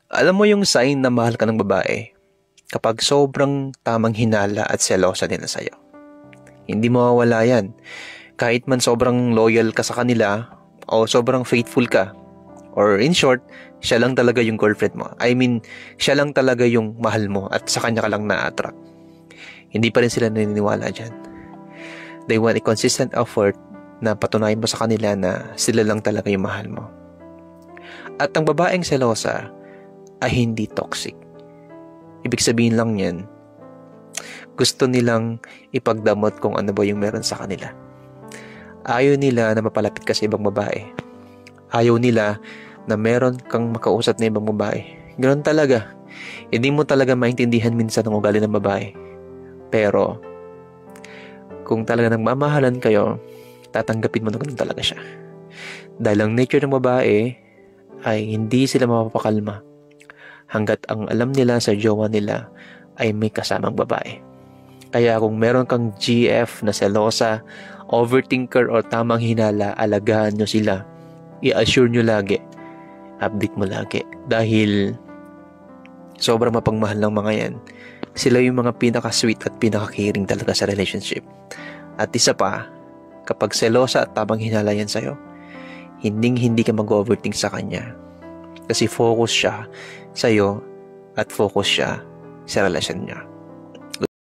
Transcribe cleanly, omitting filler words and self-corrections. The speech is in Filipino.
Alam mo yung sign na mahal ka ng babae? Kapag sobrang tamang hinala at selosa nila sa'yo. Hindi mawawala yan. Kahit man sobrang loyal ka sa kanila o sobrang faithful ka. Or in short, siya lang talaga yung girlfriend mo. I mean, siya lang talaga yung mahal mo at sa kanya ka lang na-attract. Hindi pa rin sila naniniwala dyan. They want a consistent effort na patunayan mo sa kanila na sila lang talaga yung mahal mo. At ang babaeng selosa ay hindi toxic. Ibig sabihin lang yan, gusto nilang ipagdamot kung ano ba yung meron sa kanila. Ayaw nila na mapalapit ka sa ibang babae. Ayaw nila na meron kang makausap na ibang babae. Ganoon talaga. Hindi mo talaga maintindihan minsan ang ugali ng babae. Pero, kung talaga nagmamahalan kayo, tatanggapin mo na ganun talaga siya. Dahil ang nature ng babae ay hindi sila mapapakalma hanggat ang alam nila sa jowa nila ay may kasamang babae. Kaya kung meron kang GF na selosa, overthinker o tamang hinala, alagaan nyo sila. I-assure nyo lagi. Update mo lagi. Dahil sobrang mapagmahal ng mga yan. Sila yung mga pinaka-sweet at pinaka-caring talaga sa relationship. At isa pa, kapag selosa at tamang hinala yan sa'yo, hindi ka mag-overthink sa kanya. Kasi focus siya sa'yo at focus siya sa relasyon niya.